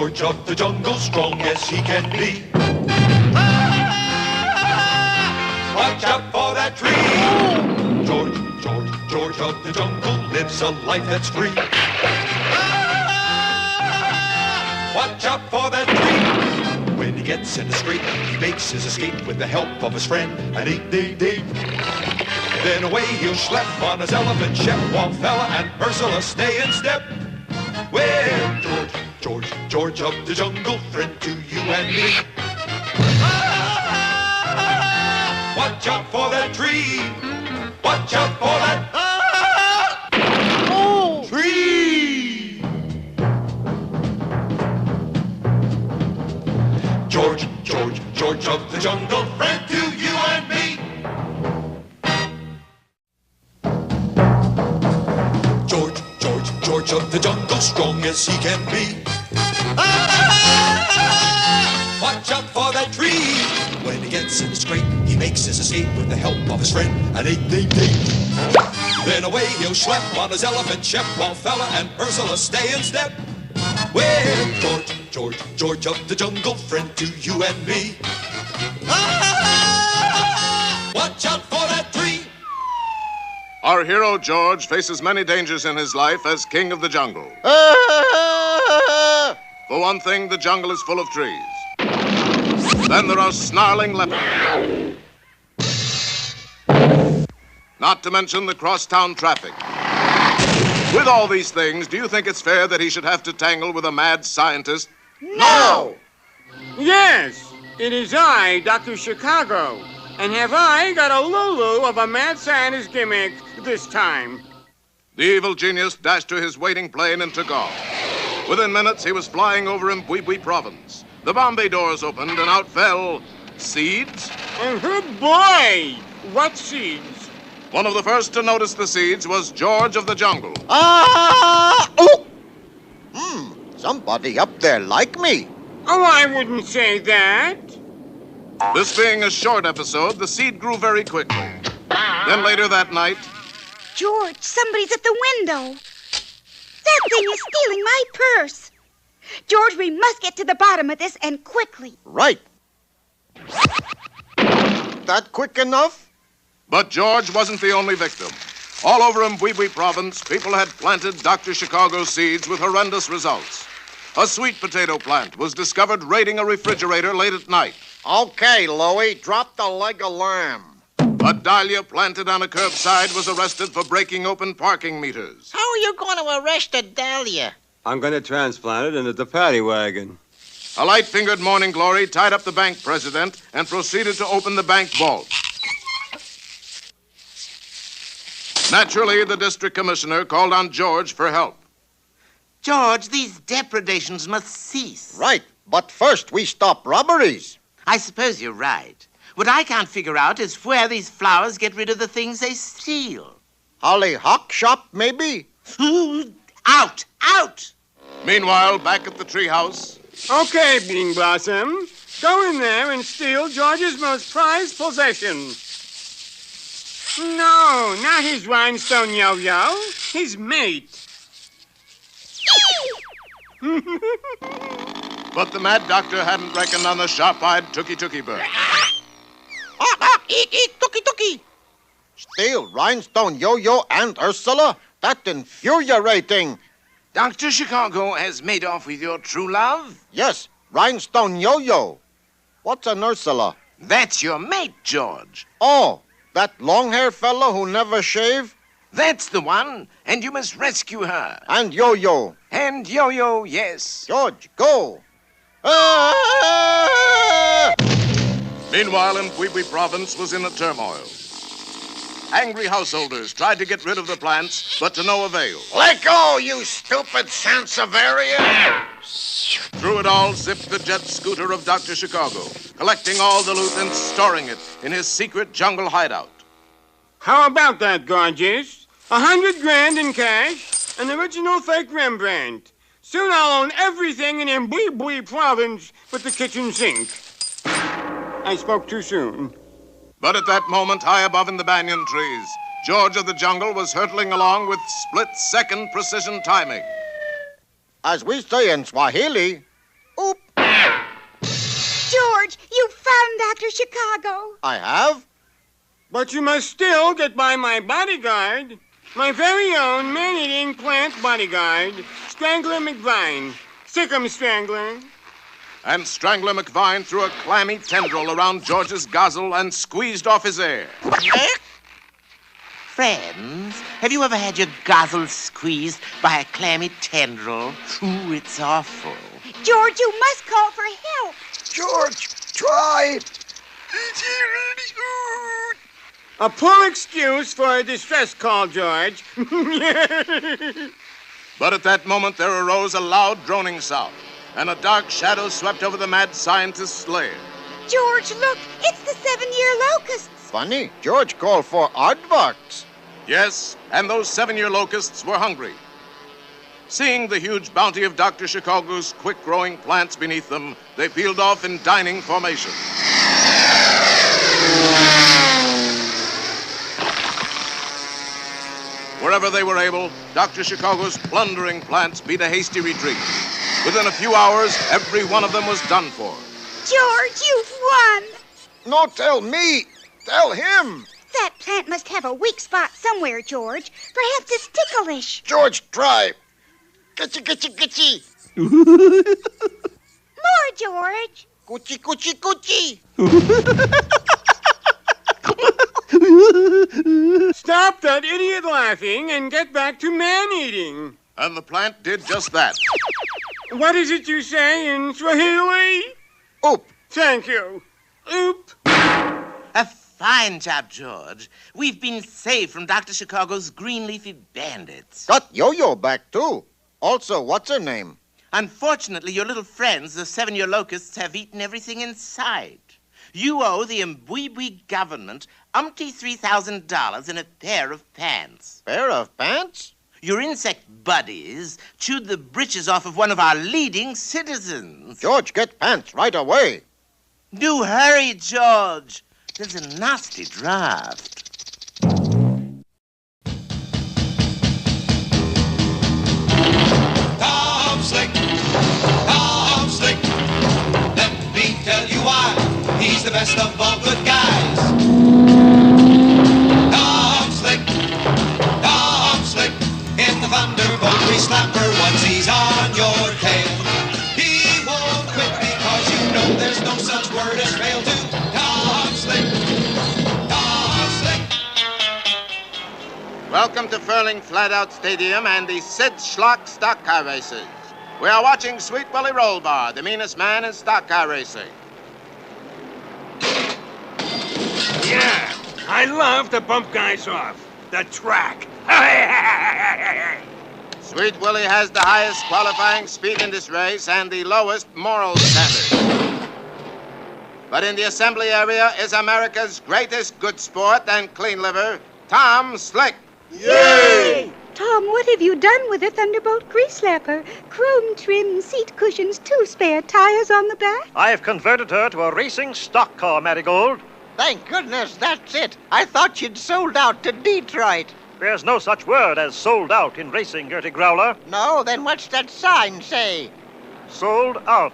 George of the jungle, strong as he can be. Watch out for that tree. George of the jungle lives a life that's free. Watch out for that tree. When he gets in the scrape, he makes his escape with the help of his friend, an 888. Then away he'll schlep on his elephant ship, while Fella and Ursula stay in step. Well, George of the jungle, friend to you and me. Watch out for that tree. Watch out for that tree. George of the jungle, friend to you and me. George of the jungle, strong as he can be. Watch out for that tree. When he gets in the scrape, he makes his escape with the help of his friend, an 888. Then away he'll schlep on his elephant ship, while Fella and Ursula stay in step. Well, George of the jungle, friend to you and me. Watch out for that tree. Our hero, George, faces many dangers in his life as king of the jungle. For one thing, the jungle is full of trees. Then there are snarling leopards. Not to mention the crosstown traffic. With all these things, do you think it's fair that he should have to tangle with a mad scientist? No! Yes, it is I, Dr. Chicago. And have I got a Lulu of a mad scientist gimmick this time? The evil genius dashed to his waiting plane and took off. Within minutes, he was flying over Mbwibwi province. The Bombay doors opened and out fell seeds. Oh, boy! What seeds? One of the first to notice the seeds was George of the jungle. Oh! Somebody up there like me. Oh, I wouldn't say that. This being a short episode, the seed grew very quickly. Then later that night... George, somebody's at the window. That thing is stealing my purse. George, we must get to the bottom of this, and quickly. Right. That quick enough? But George wasn't the only victim. All over Mbwibwi province, people had planted Dr. Chicago seeds with horrendous results. A sweet potato plant was discovered raiding a refrigerator late at night. Okay, Louie, drop the leg of lamb. A dahlia planted on a curbside was arrested for breaking open parking meters. How are you going to arrest a dahlia? I'm going to transplant it into the paddy wagon. A light-fingered morning glory tied up the bank president and proceeded to open the bank vault. Naturally, the district commissioner called on George for help. George, these depredations must cease. Right, but first we stop robberies. I suppose you're right. What I can't figure out is where these flowers get rid of the things they steal. Hollyhock shop, maybe? Out! Out! Meanwhile, back at the treehouse... Okay, Bean Blossom. Go in there and steal George's most prized possession. No, not his rhinestone yo-yo. His mate. But the mad doctor hadn't reckoned on the sharp-eyed Tookie bird. Eat, Tookie. Steal Rhinestone Yo-Yo and Ursula? That's infuriating. Dr. Chicago has made off with your true love? Yes, Rhinestone Yo-Yo. What's an Ursula? That's your mate, George. Oh, that long-haired fellow who never shave? That's the one, and you must rescue her. And Yo-Yo. And Yo-Yo, yes. George, go. Ah! Meanwhile, Mbwibwi province was in a turmoil. Angry householders tried to get rid of the plants, but to no avail. Let go, you stupid Sansevieria! Through it all zipped the jet scooter of Dr. Chicago, collecting all the loot and storing it in his secret jungle hideout. How about that, gorgeous? $100,000 in cash, an original fake Rembrandt. Soon I'll own everything in Mbwibwi province but the kitchen sink. I spoke too soon. But at that moment, high above in the banyan trees, George of the jungle was hurtling along with split-second precision timing. As we say in Swahili, from Dr. Chicago. I have? But you must still get by my bodyguard. My very own man-eating plant bodyguard, Strangler McVine. Sick 'em, Strangler. And Strangler McVine threw a clammy tendril around George's gozzel and squeezed off his air. Friends, have you ever had your gozzel squeezed by a clammy tendril? Ooh, it's awful. George, you must call for help. George, try. A poor excuse for a distress call, George. But at that moment, there arose a loud droning sound, and a dark shadow swept over the mad scientist's lair. George, look, it's the 7-year locusts. Funny, George called for aardvarks. Yes, and those 7-year locusts were hungry. Seeing the huge bounty of Dr. Chicago's quick-growing plants beneath them, they peeled off in dining formation. Wherever they were able, Dr. Chicago's plundering plants beat a hasty retreat. Within a few hours, every one of them was done for. George, you've won. No, tell me. Tell him. That plant must have a weak spot somewhere, George. Perhaps it's ticklish. George, try. Kitchi, kitchi, kitchi. More, George. Coochie, coochie, coochie. Stop that idiot laughing and get back to man-eating. And the plant did just that. What is it you say in Swahili? Oop. Thank you. Oop. A fine job, George. We've been saved from Dr. Chicago's green leafy bandits. Got Yo-Yo back, too. Also, what's her name? Unfortunately, your little friends, the 7-year locusts, have eaten everything in sight. You owe the Mbwibwi government $3,000 in a pair of pants. Pair of pants? Your insect buddies chewed the breeches off of one of our leading citizens. George, get pants right away. Do hurry, George. There's a nasty draft. Tom Slick, let me tell you why he's the best of all good guys. Tom Slick, in the Thunderbolt Slapper, once he's on your tail, he won't quit because you know there's no such word as fail to. Tom Slick. Welcome to Furling Flatout Stadium and the Sid Schlock Stock Car Races. We are watching Sweet Willie Rollbar, the meanest man in stock car racing. Yeah, I love to bump guys off. The track. Sweet Willie has the highest qualifying speed in this race and the lowest moral standard. But in the assembly area is America's greatest good sport and clean liver, Tom Slick. Yay! Tom, what have you done with the Thunderbolt grease slapper? Chrome trim, seat cushions, 2 spare tires on the back? I've converted her to a racing stock car, Marigold. Thank goodness that's it. I thought you'd sold out to Detroit. There's no such word as sold out in racing, Gertie Growler. No, then what's that sign say? Sold out.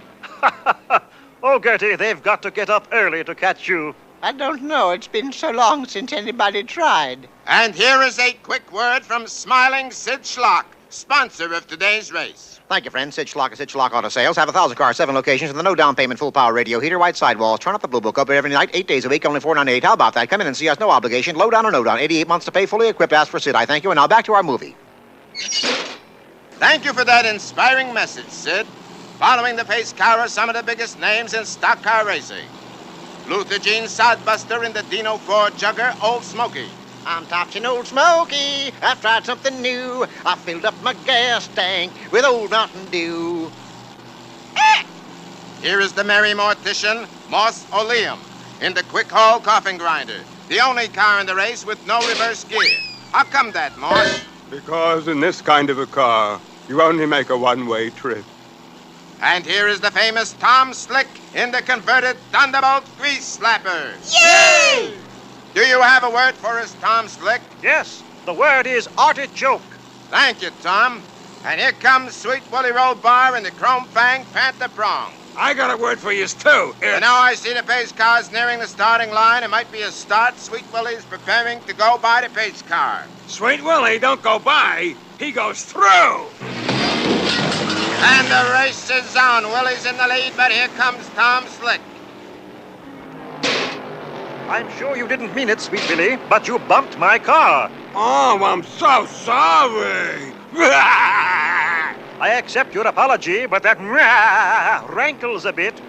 Oh, Gertie, they've got to get up early to catch you. I don't know. It's been so long since anybody tried. And here is a quick word from smiling Sid Schlock, sponsor of today's race. Thank you, friends. Sid Schlock of Sid Schlock Auto Sales. Have 1,000 cars, 7 locations with a no down payment, full power radio heater, white sidewalls. Turn up the Blue Book up every night, 8 days a week, only $4.98. How about that? Come in and see us, no obligation. Low down or no down. 88 months to pay, fully equipped. Ask for Sid. I thank you. And now back to our movie. Thank you for that inspiring message, Sid. Following the pace car are some of the biggest names in stock car racing. Luther Jean Sodbuster in the Dino Ford Jugger, Old Smoky. I'm touching Old Smoky. I've tried something new. I filled up my gas tank with Old Mountain Dew. Here is the merry mortician, Moss Oleum, in the Quick Haul Coffin Grinder, the only car in the race with no reverse gear. How come that, Moss? Because in this kind of a car, you only make a one-way trip. And here is the famous Tom Slick in the converted Thunderbolt Grease Slapper. Yay! Do you have a word for us, Tom Slick? Yes, the word is artichoke. Thank you, Tom. And here comes Sweet Willie Rollbar in the Chrome Fang Panther Prong. I got a word for you, too. Here. Now I see the pace cars nearing the starting line. It might be a start. Sweet Willie's preparing to go by the pace car. Sweet Willie don't go by. He goes through. And the race is on. Willie's in the lead, but here comes Tom Slick. I'm sure you didn't mean it, Sweet Willie, but you bumped my car. Oh, I'm so sorry. I accept your apology, but that rankles a bit.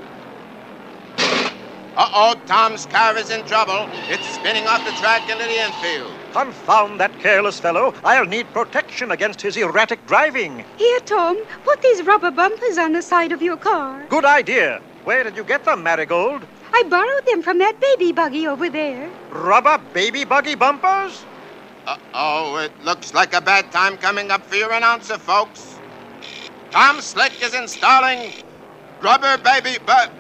Uh-oh, Tom's car is in trouble. It's spinning off the track into the infield. Confound that careless fellow. I'll need protection against his erratic driving. Here, Tom, put these rubber bumpers on the side of your car. Good idea. Where did you get them, Marigold? I borrowed them from that baby buggy over there. Rubber baby buggy bumpers? Uh-oh, it looks like a bad time coming up for your announcer, folks. Tom Slick is installing rubber baby bubber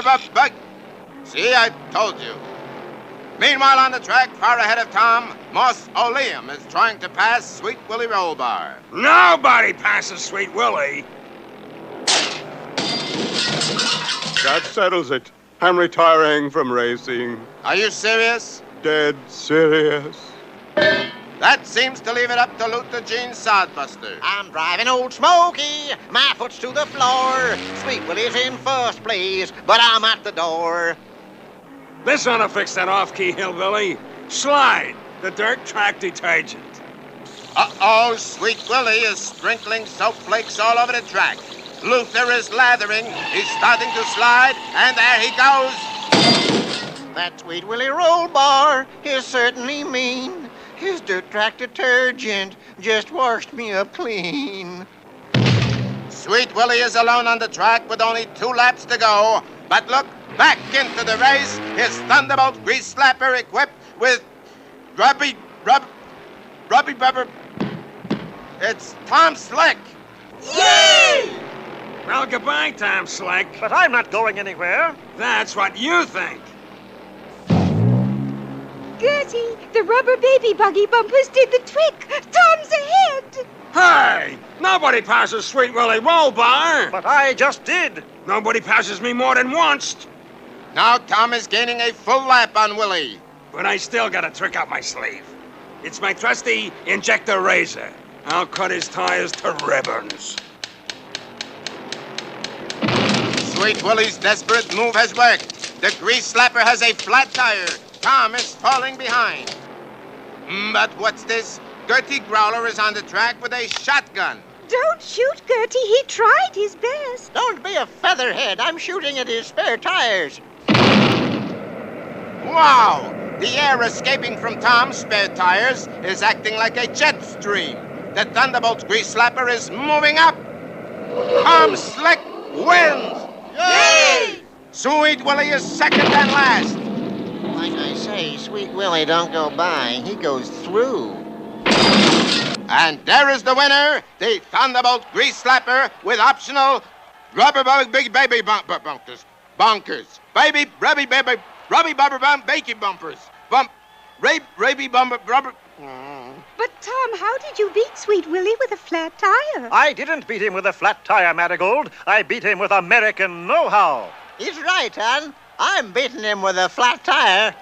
bug. See, I told you. Meanwhile, on the track, far ahead of Tom, Moss O'Liam is trying to pass Sweet Willie Rollbar. Nobody passes Sweet Willie. That settles it. I'm retiring from racing. Are you serious? Dead serious. That seems to leave it up to Luther Jean Sodbuster. I'm driving Old Smoky. My foot's to the floor. Sweet Willie's in first place, but I'm at the door. This ought to fix that off-key hillbilly. Slide, the dirt track detergent. Uh-oh, Sweet Willie is sprinkling soap flakes all over the track. Luther is lathering. He's starting to slide, and there he goes. That Sweet Willie Rollbar is certainly mean. His dirt track detergent just washed me up clean. Sweet Willie is alone on the track with only 2 laps to go. But look, back into the race, his Thunderbolt grease slapper equipped with rubby bubber. It's Tom Slick. Yay! Well, goodbye, Tom Slick. But I'm not going anywhere. That's what you think. Gertie, the rubber baby buggy bumpers did the trick. Tom's ahead. Hey, nobody passes Sweet Willie Rollbar. But I just did. Nobody passes me more than once. Now Tom is gaining a full lap on Willie. But I still got a trick up my sleeve. It's my trusty injector razor. I'll cut his tires to ribbons. Sweet Willie's desperate move has worked. The grease slapper has a flat tire. Tom is falling behind. But what's this? Gertie Growler is on the track with a shotgun. Don't shoot, Gertie. He tried his best. Don't be a featherhead. I'm shooting at his spare tires. Wow! The air escaping from Tom's spare tires is acting like a jet stream. The Thunderbolt grease slapper is moving up. Tom Slick wins. Yay! Sweet Willie is second and last. Like I say, Sweet Willie don't go by. He goes through. And there is the winner, the Thunderbolt grease slapper with optional rubber big baby bunkers. Baby, rubby bubber bump, bakey bumpers. Raby bumper, rubber. But, Tom, how did you beat Sweet Willie with a flat tire? I didn't beat him with a flat tire, Marigold. I beat him with American know-how. He's right, hon. I'm beating him with a flat tire.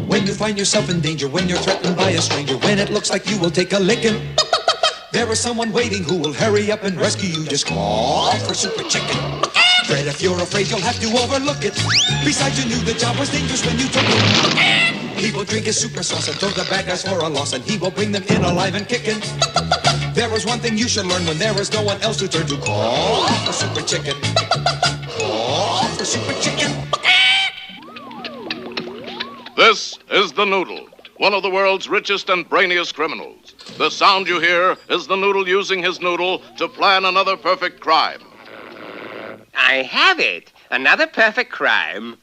When you find yourself in danger, when you're threatened by a stranger, when it looks like you will take a licking, there is someone waiting who will hurry up and rescue you. Just call for Super Chicken. Fred, if you're afraid, you'll have to overlook it. Besides, you knew the job was dangerous when you took it. He will drink his super sauce and throw the bad guys for a loss, and he will bring them in alive and kicking. There is one thing you should learn when there is no one else to turn to. Call for Super Chicken. Call for Super Chicken. This is the Noodle, one of the world's richest and brainiest criminals. The sound you hear is the Noodle using his noodle to plan another perfect crime. I have it. Another perfect crime.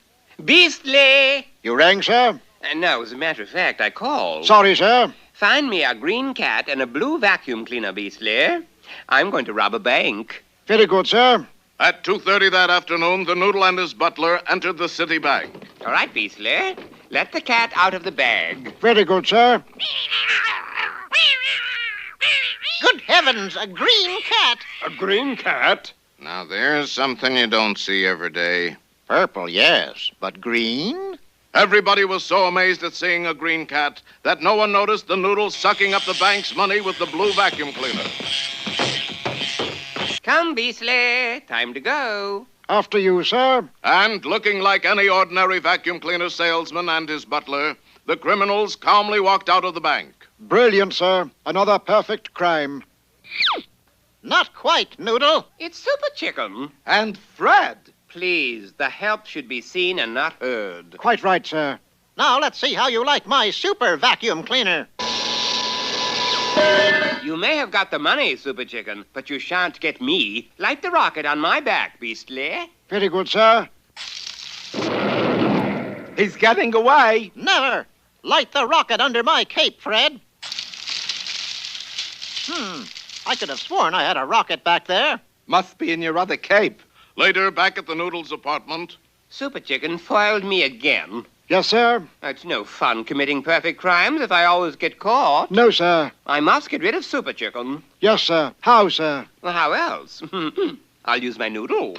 Beastly! You rang, sir? No, as a matter of fact, I called. Sorry, sir. Find me a green cat and a blue vacuum cleaner, Beastly. I'm going to rob a bank. Very good, sir. At 2:30 that afternoon, the Noodle and his butler entered the city bank. All right, Beastly. Let the cat out of the bag. Very good, sir. Good heavens, a green cat. A green cat? Now, there's something you don't see every day. Purple, yes, but green? Everybody was so amazed at seeing a green cat that no one noticed the Noodle sucking up the bank's money with the blue vacuum cleaner. Come, Beasley. Time to go. After you, sir. And looking like any ordinary vacuum cleaner salesman and his butler, the criminals calmly walked out of the bank. Brilliant, sir. Another perfect crime. Not quite, Noodle. It's Super Chicken. And Fred. Please, the help should be seen and not heard. Quite right, sir. Now let's see how you like my super vacuum cleaner. You may have got the money, Super Chicken, but you shan't get me. Light the rocket on my back, Beastly. Very good, sir. He's getting away. Never. Light the rocket under my cape, Fred. I could have sworn I had a rocket back there. Must be in your other cape. Later, back at the Noodle's apartment. Super Chicken foiled me again. Yes, sir. It's no fun committing perfect crimes if I always get caught. No, sir. I must get rid of Super Chicken. Yes, sir. How, sir? Well, how else? I'll use my noodle.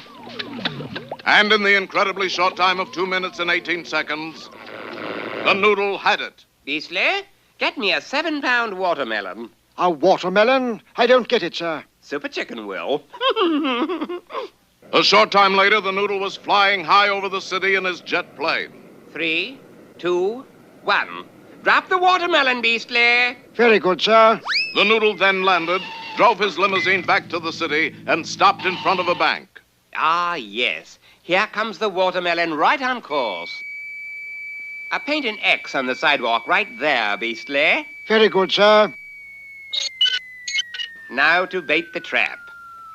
And in the incredibly short time of 2 minutes and 18 seconds, the Noodle had it. Beasley, get me a 7-pound watermelon. A watermelon? I don't get it, sir. Super Chicken will. A short time later, the Noodle was flying high over the city in his jet plane. 3, 2, 1. Drop the watermelon, Beastly. Very good, sir. The Noodle then landed, drove his limousine back to the city, and stopped in front of a bank. Ah, yes. Here comes the watermelon right on course. Paint an X on the sidewalk right there, Beastly. Very good, sir. Now to bait the trap.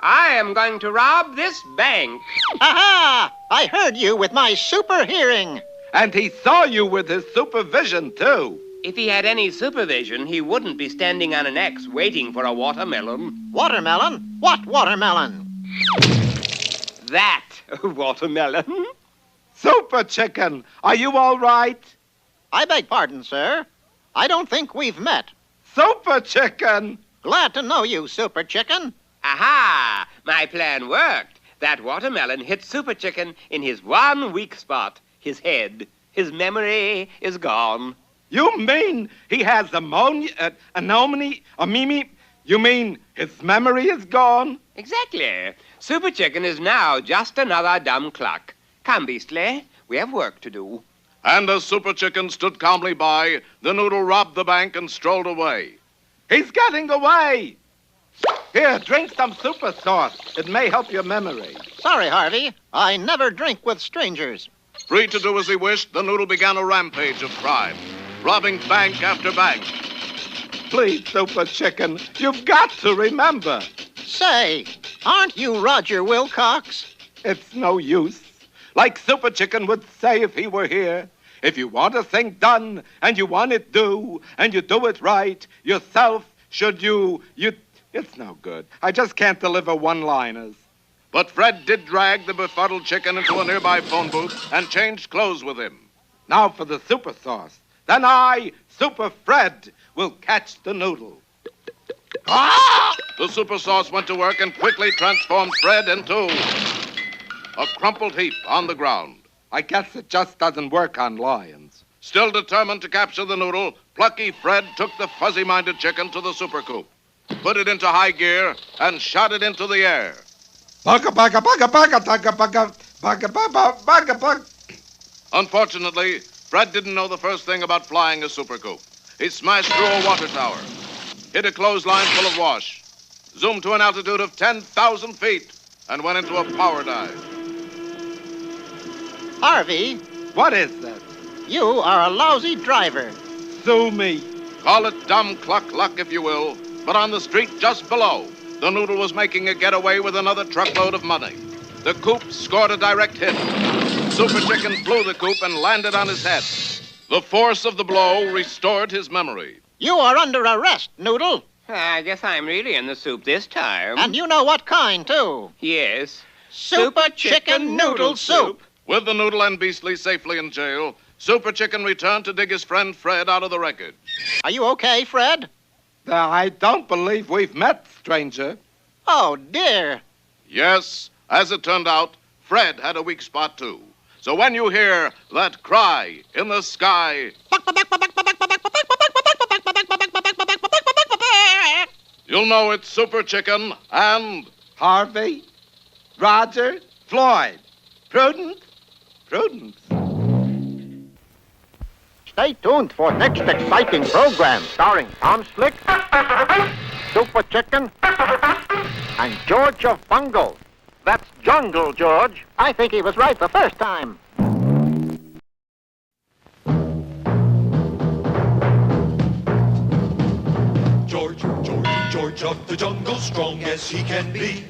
I am going to rob this bank. Aha! I heard you with my super hearing. And he saw you with his supervision, too. If he had any supervision, he wouldn't be standing on an X waiting for a watermelon. Watermelon? What watermelon? That watermelon. Super Chicken, are you all right? I beg pardon, sir. I don't think we've met. Super Chicken! Glad to know you, Super Chicken. Aha! My plan worked. That watermelon hit Super Chicken in his one weak spot, his head. His memory is gone. You mean he has anomie? You mean his memory is gone? Exactly. Super Chicken is now just another dumb cluck. Come, Beastly, we have work to do. And as Super Chicken stood calmly by, the Noodle robbed the bank and strolled away. He's getting away! Here, drink some super sauce. It may help your memory. Sorry, Harvey. I never drink with strangers. Free to do as he wished, the Noodle began a rampage of crime, robbing bank after bank. Please, Super Chicken, you've got to remember. Say, aren't you Roger Wilcox? It's no use. Like Super Chicken would say if he were here, if you want a thing done, and you want it do, and you do it right, yourself, it's no good. I just can't deliver one-liners. But Fred did drag the befuddled chicken into a nearby phone booth and changed clothes with him. Now for the super sauce. Then I, Super Fred, will catch the Noodle. Ah! The super sauce went to work and quickly transformed Fred into a crumpled heap on the ground. I guess it just doesn't work on lions. Still determined to capture the Noodle, plucky Fred took the fuzzy-minded chicken to the super coop, put it into high gear, and shot it into the air. Unfortunately, Fred didn't know the first thing about flying a super coop. He smashed through a water tower, hit a clothesline full of wash, zoomed to an altitude of 10,000 feet, and went into a power dive. Harvey, What is that? you are a lousy driver. Sue me. Call it dumb cluck luck if you will, but on the street just below, the Noodle was making a getaway with another truckload of money. The coop scored a direct hit. Super Chicken flew the coop and landed on his head. The force of the blow restored his memory. You are under arrest, Noodle. I guess I'm really in the soup this time. And you know what kind, too. Yes. Super Chicken Noodle Soup. With the Noodle and Beastly safely in jail, Super Chicken returned to dig his friend Fred out of the wreckage. Are you okay, Fred? I don't believe we've met, stranger. Oh, dear. Yes, as it turned out, Fred had a weak spot, too. So when you hear that cry in the sky, you'll know it's Super Chicken and Harvey, Roger, Floyd. Prudence. Stay tuned for next exciting program starring Tom Slick, Super Chicken, and George of Bungle. That's Jungle, George. I think he was right the first time. George of the jungle, strong as he can be.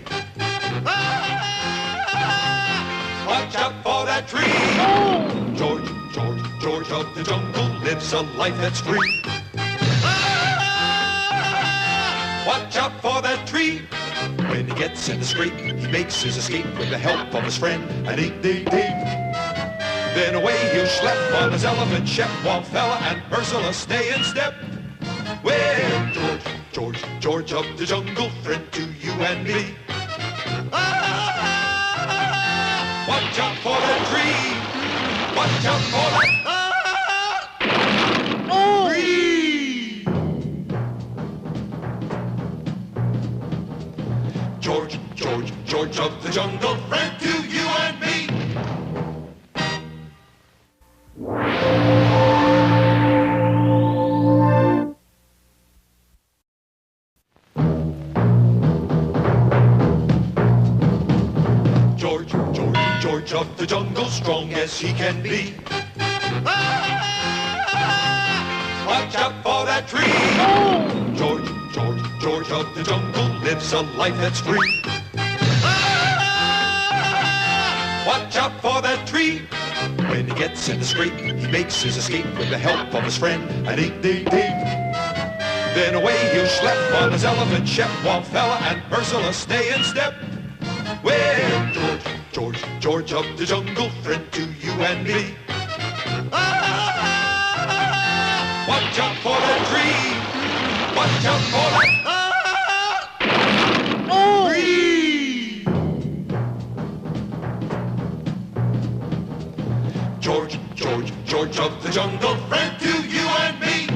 Watch out for that tree. George of the jungle lives a life that's free. Watch out for that tree. When he gets in the scrape, he makes his escape with the help of his friend, an 8-day date. Then away he'll schlep on his elephant shep, while Fella and Ursula stay in step. Well, George of the jungle, friend to you and me. Watch out for that tree. Watch out for that tree. George of the jungle, friend to you and me. George of the jungle, strong as he can be. Watch out for that tree. George of the jungle lives a life that's free. Watch out for that tree. When he gets in the scrape, he makes his escape with the help of his friend, an 8-day date. Then away he'll schlep on his elephant shep, while Fella and Ursula stay in step. Well, George of the jungle, friend to you and me. Watch out for that tree. Watch out for that tree. George of the jungle, friend to you and me.